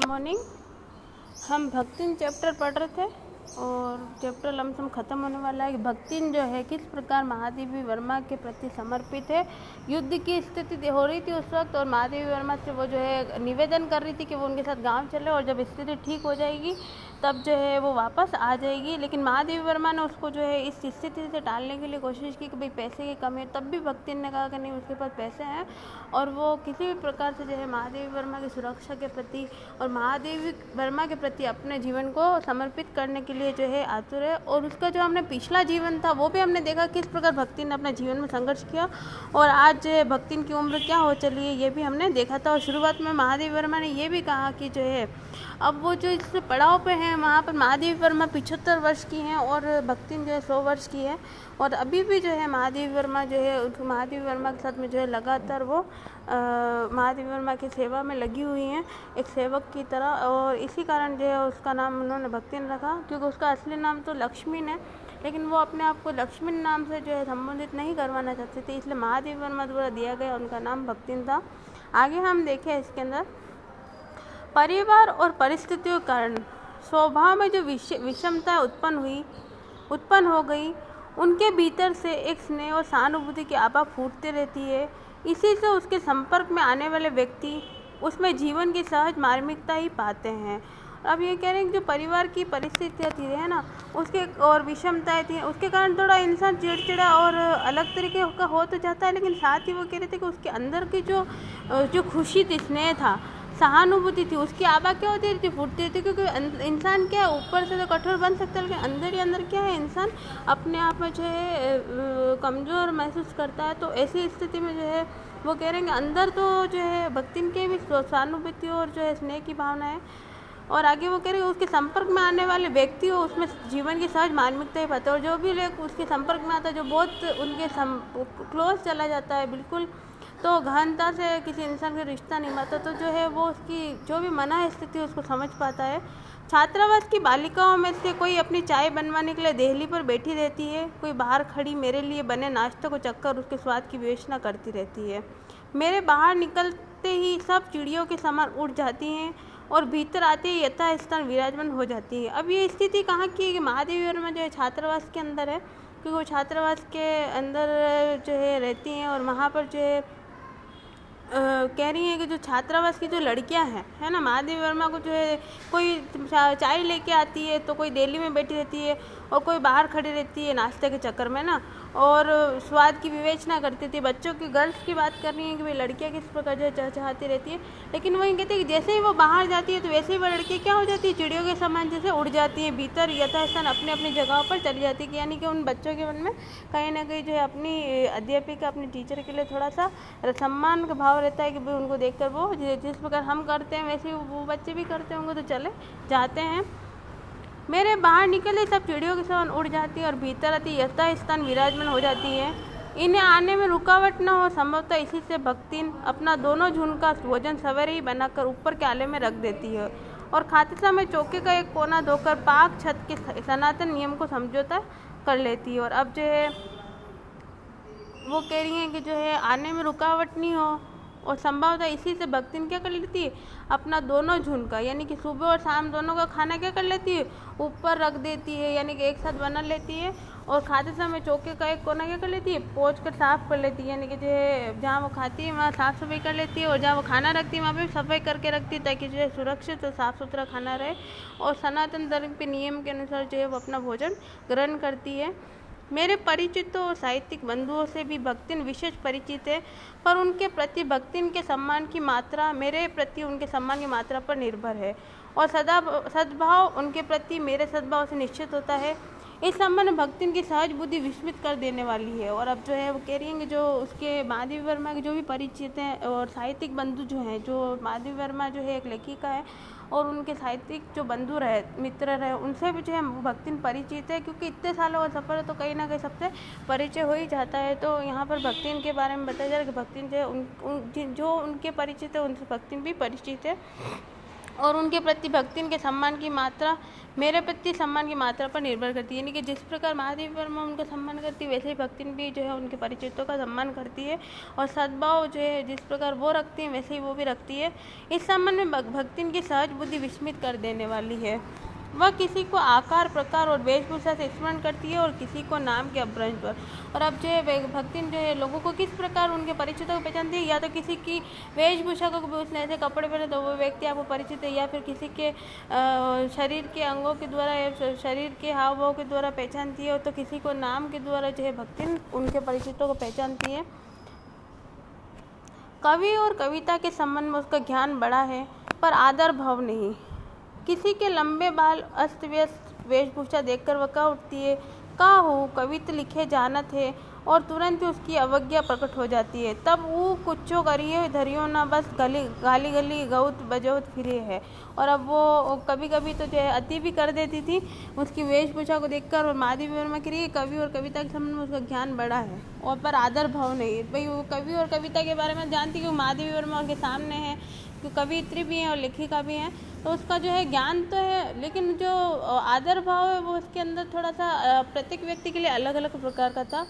Morning. हम भक्तिन chapter पढ़ रहे थे और चैप्टर लमसम ख़त्म होने वाला है। भक्तिन जो है किस प्रकार महादेवी वर्मा के प्रति समर्पित है। युद्ध की स्थिति हो रही थी उस वक्त और महादेवी वर्मा से वो जो है निवेदन कर रही थी कि वो उनके साथ गांव चले और जब स्थिति ठीक हो जाएगी तब जो है वो वापस आ जाएगी। लेकिन महादेवी वर्मा ने उसको जो है इस स्थिति से टालने के लिए कोशिश की कि भाई पैसे की कमी है। तब भी भक्तिन ने कहा कि नहीं, उसके पास पैसे हैं और वो किसी भी प्रकार से जो है महादेवी वर्मा की सुरक्षा के प्रति और महादेवी वर्मा के प्रति अपने जीवन को समर्पित करने के लिए जो है आतुर है। और उसका जो हमने पिछला जीवन था वो भी हमने देखा किस प्रकार भक्तिन ने अपने जीवन में संघर्ष किया और आज जो है भक्तिन की उम्र क्या हो चली है ये भी हमने देखा था। और शुरुआत में महादेवी वर्मा ने ये भी कहा कि जो है अब वो जो इस पड़ाव पे हैं वहाँ पर महादेवी वर्मा 75 वर्ष की हैं और भक्तिन जो है 100 वर्ष की है। और अभी भी जो है महादेवी वर्मा जो है महादेवी वर्मा के साथ में जो है लगातार वो महादेवी वर्मा की सेवा में लगी हुई हैं एक सेवक की तरह। और इसी कारण जो है उसका नाम उन्होंने भक्तिन रखा, क्योंकि उसका असली नाम तो लक्ष्मीन है, लेकिन वो अपने आप को लक्ष्मीन नाम से जो है संबोधित नहीं करवाना चाहती थी, इसलिए महादेवी वर्मा द्वारा दिया गया उनका नाम भक्तिन था। आगे हम देखें इसके अंदर परिवार और परिस्थितियों के कारण स्वभाव में जो विषमता उत्पन्न हो गई, उनके भीतर से एक स्नेह और सहानुभूति की आभा फूटती रहती है। इसी से उसके संपर्क में आने वाले व्यक्ति उसमें जीवन की सहज मार्मिकता ही पाते हैं। अब ये कह रहे हैं कि जो परिवार की परिस्थितियाँ थी है ना, उसके और विषमताएँ थी, उसके कारण थोड़ा इंसान चिड़चिड़ा और अलग तरीके का हो तो जाता है, लेकिन साथ ही वो कह रहे थे कि उसके अंदर की जो खुशी थी, स्नेह था, सहानुभूति थी, उसकी आभा क्या होती थी, फूटती रहती, क्योंकि इंसान क्या है ऊपर से तो कठोर बन सकता है लेकिन अंदर ही अंदर क्या है, इंसान अपने आप में जो है कमज़ोर महसूस करता है। तो ऐसी स्थिति में जो है वो कह रहे हैं कि अंदर तो जो है भक्तिन के भी सहानुभूति और जो है स्नेह की भावना है। और आगे वो कह रहे हैं उसके संपर्क में आने वाले व्यक्ति हो उसमें जीवन की सहज मार्मिकता ही पाते हैं। और जो भी लोग उसके संपर्क में आता है, जो बहुत उनके क्लोज चला जाता है, बिल्कुल तो गहनता से किसी इंसान का रिश्ता निभाता, तो जो है वो उसकी जो भी मना स्थिति उसको समझ पाता है। छात्रावास की बालिकाओं में से कोई अपनी चाय बनवाने के लिए देहली पर बैठी रहती है, कोई बाहर खड़ी मेरे लिए बने नाश्ते को चखकर उसके स्वाद की विवेचना करती रहती है। मेरे बाहर निकलते ही सब चिड़ियों के समान उड़ जाती हैं और भीतर आते ही यथास्थान विराजमान हो जाती है। अब ये स्थिति कहाँ की है कि महादेवी वर्मा जो है छात्रावास के अंदर है, क्योंकि वो छात्रावास के अंदर जो है रहती हैं और वहाँ पर जो है कह रही हैं कि जो छात्रावास की जो लड़कियां हैं है ना, महादेवी वर्मा को जो है कोई चाय लेके आती है तो कोई दिल्ली में बैठी रहती है और कोई बाहर खड़ी रहती है नाश्ते के चक्कर में ना, और स्वाद की विवेचना करती थी। बच्चों की गर्ल्स की बात कर रही हैं कि भाई लड़कियां किस प्रकार जो है चहचहाती रहती है, लेकिन वही कहते हैं कि जैसे ही वो बाहर जाती है तो वैसे ही वो लड़की क्या हो जाती है, चिड़ियों के समान जैसे उड़ जाती है, भीतर यथास्थान अपनी अपनी जगहों पर चली जाती है। यानी कि उन बच्चों के मन में कहीं ना कहीं जो है अपनी अध्यापिका अपने टीचर के लिए थोड़ा सा सम्मान का भाव रहता है कि भाई उनको देखकर वो जिस प्रकार हम करते हैं वैसे वो बच्चे भी करते होंगे, तो चले जाते हैं। मेरे बाहर निकले सब चिड़ियों के समान उड़ जाती है और भीतर आती यथास्थान विराजमान हो जाती है। इन्हें आने में रुकावट न हो, संभवतः इसी से भक्तिन अपना दोनों झुंड का भोजन सवेरे ही बनाकर ऊपर के आले में रख देती है और खाते समय चौके का एक कोना धोकर पाक छत के सनातन नियम को समझौता कर लेती है। और अब जो है वो कह रही हैं कि जो है आने में रुकावट नहीं हो और संभवतः इसी से भक्तिन क्या कर लेती है, अपना दोनों झुंड का यानी कि सुबह और शाम दोनों का खाना क्या कर लेती है, ऊपर रख देती है, यानी कि एक साथ बना लेती है। और खाते समय चौके का एक कोना क्या कर लेती है, पोंछ कर साफ कर लेती है, यानी कि जो है जहाँ वो खाती है वहाँ साफ़ सफाई कर लेती है और जहाँ वो खाना रखती है वहाँ पे सफाई करके रखती है, ताकि जो है सुरक्षित और साफ़ सुथरा खाना रहे। और सनातन धर्म के नियम के अनुसार जो है वो अपना भोजन ग्रहण करती है। मेरे परिचितों और साहित्यिक बंधुओं से भी भक्तिन विशेष परिचित है, पर उनके प्रति भक्तिन के सम्मान की मात्रा मेरे प्रति उनके सम्मान की मात्रा पर निर्भर है और सद्भाव उनके प्रति मेरे सद्भाव से निश्चित होता है। इस संबंध में भक्तिन की सहज बुद्धि विस्मित कर देने वाली है। और अब जो है वो कह रही हैं कि जो उसके महादेवी वर्मा के जो भी परिचित हैं और साहित्यिक बंधु जो हैं, जो महादेवी वर्मा जो है एक लेखिका है और उनके साहित्यिक जो बंधु रहे मित्र रहे उनसे भी जो है भक्तिन परिचित है, क्योंकि इतने सालों का सफ़र है तो कहीं ना कहीं सबसे परिचय हो ही जाता है। तो यहाँ पर भक्तिन के बारे में बताया जा रहा है कि भक्तिन जो है जो उनके परिचित है उनसे भक्तिन भी परिचित है। और उनके प्रति भक्तिन के सम्मान की मात्रा मेरे प्रति सम्मान की मात्रा पर निर्भर करती है। यानी कि जिस प्रकार महादेवी वर्मा उनका सम्मान करती है, वैसे ही भक्तिन भी जो है उनके परिचितों का सम्मान करती है, और सद्भाव जो है जिस प्रकार वो रखती है वैसे ही वो भी रखती है। इस संबंध में भक्तिन की सहज बुद्धि विस्मित कर देने वाली है। वह किसी को आकार, प्रकार और वेशभूषा से स्मरण करती है और किसी को नाम के अपभ्रंश पर। और अब जो है भक्तिन जो है लोगों को किस प्रकार उनके परिचितों को पहचानती है, या तो किसी की वेशभूषा को, उसने ऐसे कपड़े पहने तो वो व्यक्ति आपको परिचित है, या फिर किसी के शरीर के अंगों के द्वारा या शरीर के हाव भाव के द्वारा पहचानती है, तो किसी को नाम के द्वारा जो है भक्तिन उनके परिचितों को पहचानती है। कवि और कविता के संबंध में उसका ज्ञान बड़ा है, पर आदर भाव नहीं। किसी के लंबे बाल, अस्त व्यस्त वेशभूषा देखकर वह कह उठती है, का हो कवित लिखे जानत है, और तुरंत उसकी अवज्ञा प्रकट हो जाती है। तब वो कुछो करिए धरियो ना, बस गाली गली गौत बजौत फिरे है। और अब वो कभी कभी तो जो है अति भी कर देती थी उसकी वेशभूषा को देखकर। और महादेवी वर्मा के लिए कवि और कविता के संबंध में उसका ज्ञान बड़ा है, और पर आदर भाव नहीं। भाई वो कवि और कविता के बारे में जानती कि महादेवी वर्मा उनके सामने है, कि कवियत्री भी हैं और लेखिका भी हैं, तो उसका जो है ज्ञान तो है, लेकिन जो आदर भाव है वो उसके अंदर थोड़ा सा प्रत्येक व्यक्ति के लिए अलग अलग प्रकार का था।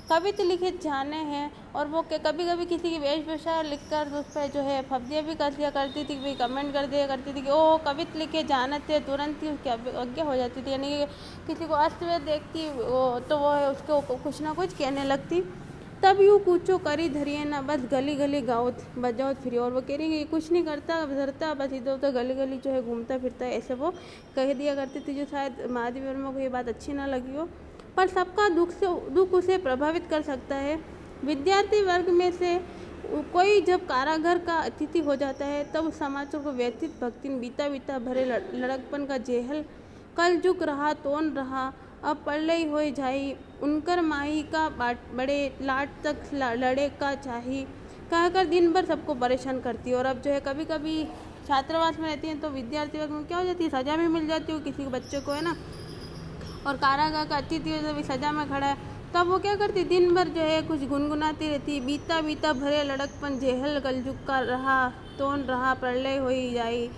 कविता लिखित जाने हैं, और वो कभी कभी किसी की वेशभूषा लिखकर उस पर जो है फब्दियाँ भी कर दिया करती थी, भाई कमेंट कर दिया करती थी कि ओ कविता लिखे जानते, तुरंत ही उसकी अवज्ञा हो जाती थी। यानी कि किसी को अस्त व्यस्त देखती तो वो है उसको कुछ ना कुछ कहने लगती। तब यूँ कूचो करी धरिए ना, बस गली गली गाओत बजाओत फिरी। और वो कह रही कि कुछ नहीं करता धरता, बस इधर उधर गली गली जो है घूमता फिरता है, ऐसे वो कह दिया करती थी। जो शायद महादेवी वर्मा को ये बात अच्छी ना लगी हो, पर सबका दुख उसे प्रभावित कर सकता है। विद्यार्थी वर्ग में से कोई जब कारागार का अतिथि हो जाता है, तब उस समाचार को व्यथित भक्तिन बीता बीता भरे लड़कपन का जेहल कल झुक रहा तोन रहा, अब पड़लई हो जाई, उनकर माही का बड़े लाट तक लड़े का चाही, कहकर दिन भर सबको परेशान करती है। और अब जो है कभी कभी छात्रावास में रहती हैं तो विद्यार्थी वर्ग में क्या हो जाती है, सजा भी मिल जाती है किसी बच्चे को, है ना। और कारागार का अतिथि जब सजा में खड़ा है, तब वो क्या करती, दिन भर जो है कुछ गुनगुनाती रहती। बीता बीता भरे लड़कपन जेहल कल झुक कर रहा तोन रहा, प्रलय हो जाई,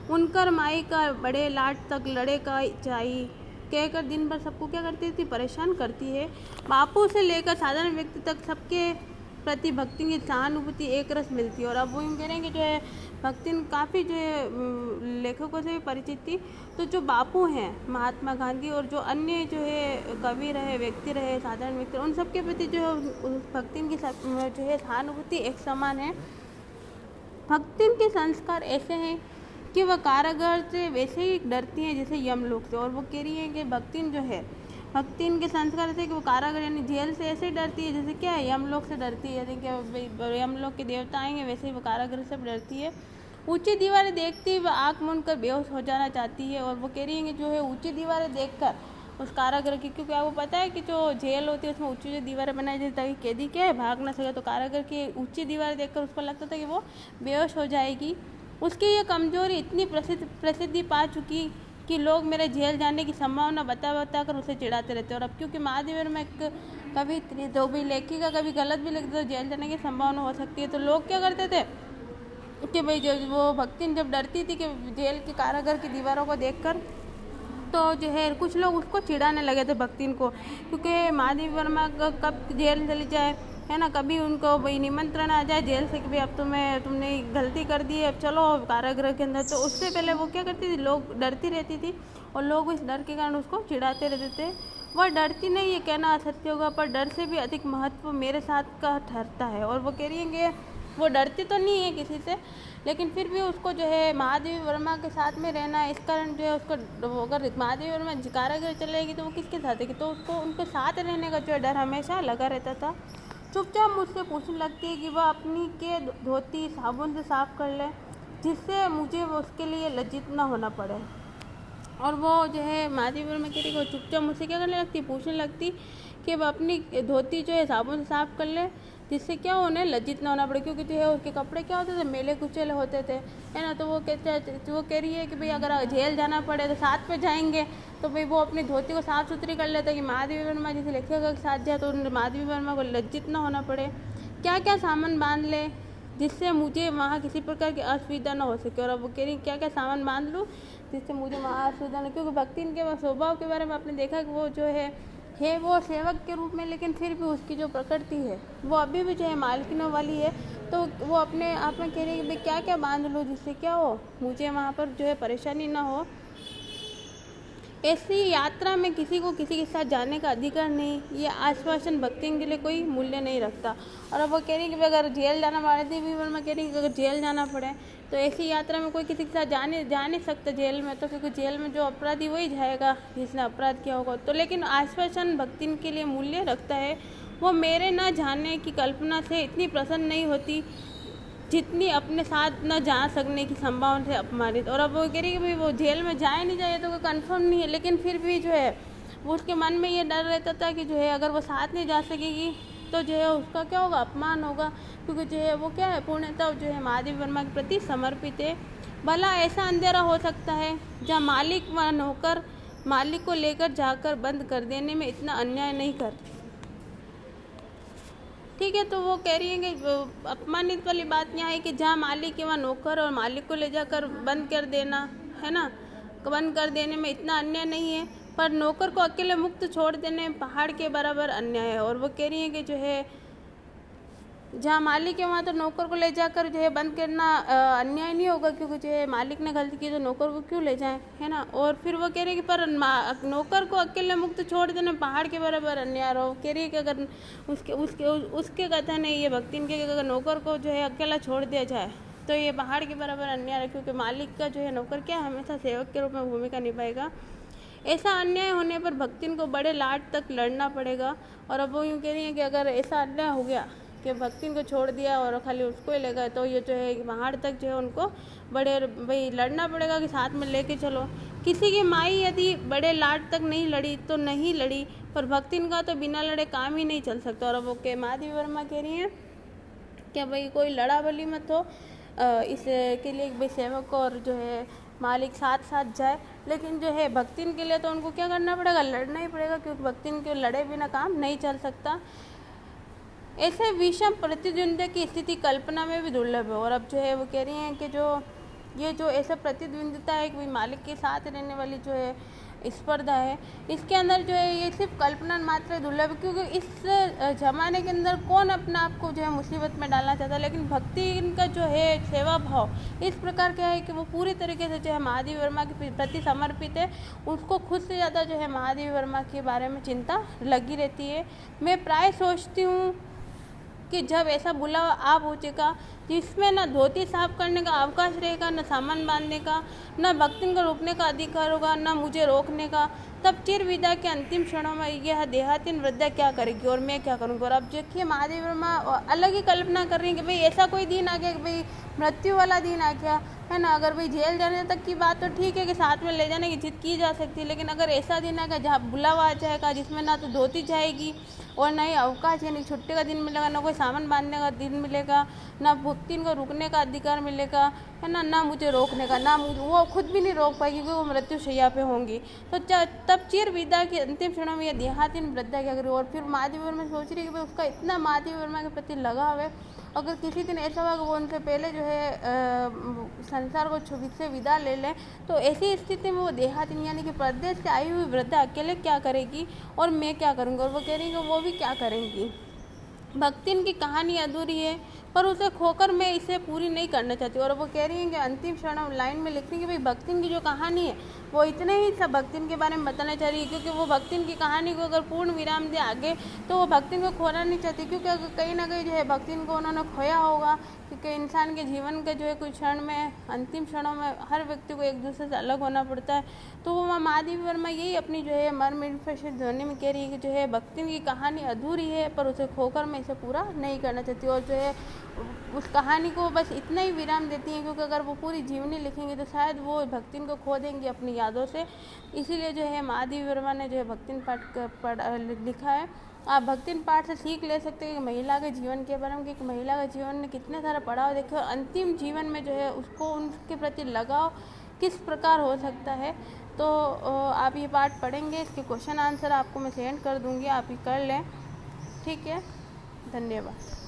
उनकर माई का बड़े लाट तक लड़े का चाही, कहकर दिन भर सबको क्या करती थी, परेशान करती है। बापू से लेकर साधारण व्यक्ति तक सबके प्रति भक्ति की सहानुभूति एक रस मिलती है। और अब वो यूँ कह रहे हैं कि जो है भक्तिन काफ़ी जो है लेखकों से भी परिचित थी। तो जो बापू हैं महात्मा गांधी और जो अन्य जो है कवि रहे, व्यक्ति रहे, साधारण व्यक्ति, उन सब के प्रति जो है भक्तिन की जो है सहानुभूति एक समान है। भक्तिन के संस्कार ऐसे हैं कि वह कारागार से वैसे ही डरती हैं जैसे यमलोक से। और वो कह रही है कि भक्तिन जो है, भक्तिन के संस्कार ऐसे कि वो कारागार यानी जेल से ऐसे डरती है जैसे क्या है, यमलोक से डरती है। जैसे कि यमलोक के देवता आएंगे वैसे ही वो कारागार से डरती है। ऊंची दीवारें देखती वह आँख मूंद कर बेहोश हो जाना चाहती है। और वो कह रही है कि जो है ऊंची दीवारें देखकर उस कारागार की, क्योंकि आपको पता है कि जो जेल होती है उसमें ऊंची जो दीवारें बनाई जाती ताकि कैदी क्या है भाग ना सके, तो कारागार की ऊंची दीवारें देखकर उसको लगता था कि वो बेहोश हो जाएगी। उसकी ये कमजोरी इतनी प्रसिद्धि पा चुकी कि लोग मेरे जेल जाने की संभावना बता कर उसे चिढ़ाते रहते। और अब क्योंकि महादेवी वर्मा एक कवि जो भी लेखिका कभी गलत भी लिखते तो जेल जाने की संभावना हो सकती है, तो लोग क्या करते थे कि भाई जो वो भक्तिन जब डरती थी कि जेल के कारागार की दीवारों को देखकर, तो जो है कुछ लोग उसको चिढ़ाने लगे थे भक्तिन को, क्योंकि महादेवी वर्मा कब जेल चली जाए, है ना, कभी उनको भाई निमंत्रण आ जाए जेल से कि भाई अब तुमने गलती कर दी है, अब चलो कारागृह के अंदर, तो उससे पहले वो क्या करती थी, लोग डरती रहती थी और लोग इस डर के कारण उसको चिढ़ाते रहते थे। वह डरती नहीं, ये कहना असत्य होगा, पर डर से भी अधिक महत्व मेरे साथ का ठहरता है। और वो कह रही है कि वो डरती तो नहीं है किसी से, लेकिन फिर भी उसको जो है महादेवी वर्मा के साथ में रहना है, इस कारण जो है उसको, अगर महादेवी वर्मा कारागृह चलेगी तो वो किसके साथ है, तो उसको उनके साथ रहने का जो है डर हमेशा लगा रहता था। चुपचाप मुझसे पूछने लगती है कि वह अपनी के धोती साबुन से साफ़ कर ले, जिससे मुझे वो उसके लिए लज्जित ना होना पड़े। और वो जो है महादेवी वर्मा कह रही, वो चुपचाप मुझसे क्या करने लगती, पूछने लगती कि वह अपनी धोती जो है साबुन से साफ़ कर ले, जिससे क्या उन्हें लज्जित ना होना पड़े, क्योंकि जो है उसके कपड़े क्या होते थे, मेले कुचेले होते थे, है ना। तो वो कह रही है कि भाई अगर जेल जाना पड़े तो साथ में जाएंगे, तो भाई वो अपनी धोती को साफ़ सुथरी कर लेता कि महादेवी वर्मा जैसे लेखिका के साथ जाए तो महादेवी वर्मा को लज्जित ना होना पड़े। क्या क्या सामान बांध ले जिससे मुझे वहाँ किसी प्रकार की असुविधा न हो सके। और अब वो कह रही क्या क्या सामान बांध लूँ जिससे मुझे वहाँ असुविधा न, क्योंकि भक्ति के स्वभाव के बारे में आपने देखा कि वो जो है वो सेवक के रूप में, लेकिन फिर भी उसकी जो प्रकृति है वो अभी भी जो है मालकिनों वाली है। तो वो अपने आप में कह रही है कि भाई क्या क्या बांध लूँ जिससे क्या हो, मुझे वहाँ पर जो है परेशानी ना हो। ऐसी यात्रा में किसी को किसी के साथ जाने का अधिकार नहीं, ये आश्वासन भक्ति के लिए कोई मूल्य नहीं रखता। और अब वो कह रही कि अगर जेल जाना पड़े, वर्मा कह रही कि अगर जेल जाना पड़े तो ऐसी यात्रा में कोई किसी के साथ जा नहीं सकता जेल में, तो क्योंकि जेल में जो अपराधी वही जाएगा जिसने अपराध किया होगा। तो लेकिन आश्वासन भक्ति के लिए मूल्य रखता है। वो मेरे न जाने की कल्पना से इतनी प्रसन्न नहीं होती जितनी अपने साथ न जा सकने की संभावना से अपमानित। और अब वो कह रही कि भाई वो जेल में जाए नहीं जाए तो कोई कंफर्म नहीं है, लेकिन फिर भी जो है वो उसके मन में ये डर रहता था कि जो है अगर वो साथ नहीं जा सकेगी तो जो है उसका क्या होगा, अपमान होगा, क्योंकि जो है वो क्या है पूर्णतः जो है महादेवी वर्मा के प्रति समर्पित है। भला ऐसा अंधेरा हो सकता है जहाँ मालिक व नौकर मालिक को लेकर जाकर बंद कर देने में इतना अन्याय नहीं कर, ठीक है। तो वो कह रही है कि अपमानित वाली बात यहाँ है कि जहाँ मालिक है वहाँ नौकर और मालिक को ले जाकर बंद कर देना है ना, बंद कर देने में इतना अन्याय नहीं है, पर नौकर को अकेले मुक्त छोड़ देने पहाड़ के बराबर अन्याय है। और वो कह रही है कि जो है जहाँ मालिक है वहाँ तो नौकर को ले जाकर जो है बंद करना अन्याय नहीं होगा, क्योंकि जो है मालिक ने गलती की तो नौकर को क्यों ले जाए, है ना। और फिर वो कह रही है कि पर नौकर को अकेले मुक्त छोड़ देना पहाड़ के बराबर अन्याय हो। कह रही है कि अगर उसके कथन है ये भक्ति के, अगर नौकर को जो है अकेला छोड़ दिया जाए तो ये पहाड़ के बराबर अन्याय है, क्योंकि मालिक का जो है नौकर क्या हमेशा सेवक के रूप में भूमिका निभाएगा। ऐसा अन्याय होने पर भक्तिन को बड़े लाट तक लड़ना पड़ेगा। और अब वो यूँ कह रही है कि अगर ऐसा अन्याय हो गया कि भक्तिन को छोड़ दिया और खाली उसको ही ले गए तो ये जो है पहाड़ तक जो है उनको बड़े भाई लड़ना पड़ेगा कि साथ में लेके चलो। किसी की माई यदि बड़े लाट तक नहीं लड़ी तो नहीं लड़ी, पर भक्तिन का तो बिना लड़े काम ही नहीं चल सकता। और अब वो के महादेवी वर्मा कह रही हैं कि भाई कोई लड़ा बली मत हो, इसके लिए भाई सेवक और जो है मालिक साथ साथ जाए, लेकिन जो है भक्तिन के लिए तो उनको क्या करना पड़ेगा, लड़ना ही पड़ेगा, क्योंकि भक्तिन के लड़े बिना काम नहीं चल सकता। ऐसे विषम प्रतिद्वंद्वी की स्थिति कल्पना में भी दुर्लभ है। और अब जो है वो कह रही हैं कि जो ऐसा प्रतिद्वंदिता है कि मालिक के साथ रहने वाली जो है स्पर्धा है, इसके अंदर जो है ये सिर्फ कल्पना मात्र दुर्लभ है, क्योंकि इस जमाने के अंदर कौन अपने आप को जो है मुसीबत में डालना चाहता है। लेकिन भक्ति इनका जो है सेवा भाव इस प्रकार का है कि वो पूरी तरीके से जो है महादेवी वर्मा के प्रति समर्पित है। उसको खुद से ज़्यादा जो है महादेवी वर्मा के बारे में चिंता लगी रहती है। मैं प्राय सोचती हूँ कि जब ऐसा बुलावा आ पहुँचेगा जिसमें न धोती साफ करने का अवकाश रहेगा, न सामान बांधने का, न भक्तिन को रोकने का अधिकार होगा, न मुझे रोकने का, तब चिर विदा के अंतिम क्षणों में यह देहातीन वृद्धा क्या करेगी और मैं क्या करूँगी। और अब देखिए महादेवी वर्मा अलग ही कल्पना कर रही है कि भाई ऐसा कोई दिन आ गया कि भाई मृत्यु वाला दिन आ गया, है ना। अगर भाई जेल जाने तक की बात तो ठीक है कि साथ में ले जाने की जिद की जा सकती है, लेकिन अगर ऐसा दिन आ गया जहाँ बुलावा आ जाएगा जिसमें ना तो धोती जाएगी और ना ही अवकाश यानी छुट्टी का दिन मिलेगा, ना कोई सामान बांधने का दिन मिलेगा, ना भक्तिन को रुकने का अधिकार मिलेगा, है ना, ना मुझे रोकने का, ना वो खुद भी नहीं रोक पाएगी क्योंकि वो मृत्यु शैया पे होंगी। तो तब चिर विदा के अंतिम क्षणों में यह देहातीन वृद्धा क्या करेगी। और फिर महादेवी वर्मा सोच रही है कि भाई उसका इतना महादेवी वर्मा के प्रति लगाव है, अगर किसी दिन ऐसा हुआ कि वो उनसे पहले जो है संसार को से विदा ले लें, तो ऐसी स्थिति में वो देहातीन यानी कि परदेश से आई हुई वृद्धा अकेले क्या करेगी और मैं क्या करूँगी। और वो कह रही है कि वो भी क्या करेंगी। भक्तिन की कहानी अधूरी है पर उसे खोकर मैं इसे पूरी नहीं करना चाहती। और वो कह रही हैं कि अंतिम क्षण लाइन में लिख रही है कि भाई भक्तिन की जो कहानी है वो इतने ही सब भक्तिन के बारे में बताना चाह रही है, क्योंकि वो भक्तिन की कहानी को अगर पूर्ण विराम दे आगे तो वो भक्तिन को खोना नहीं चाहती, क्योंकि अगर कहीं ना कहीं जो है भक्तिन को उन्होंने खोया होगा, क्योंकि इंसान के जीवन के जो है कुछ क्षण में अंतिम क्षणों में हर व्यक्ति को एक दूसरे से अलग होना पड़ता है। तो वो महादेवी वर्मा यही अपनी जो है मर्म ध्वनि में कह रही है कि जो है भक्तिन की कहानी अधूरी है पर उसे खोकर मैं इसे पूरा नहीं करना चाहती। और जो है उस कहानी को बस इतना ही विराम देती हैं, क्योंकि अगर वो पूरी जीवनी लिखेंगे तो शायद वो भक्तिन को खो देंगी अपनी यादों से। इसीलिए जो है महादेवी वर्मा ने जो है भक्तिन पाठ लिखा है। आप भक्तिन पाठ से सीख ले सकते हैं कि महिला के जीवन के बारे में, कि महिला के जीवन में कितने सारे पड़ाव देखे और अंतिम जीवन में जो है उसको उनके प्रति लगाव किस प्रकार हो सकता है। तो आप ये पाठ पढ़ेंगे, इसके क्वेश्चन आंसर आपको मैं सेंड कर दूँगी, आप ये कर लें, ठीक है। धन्यवाद।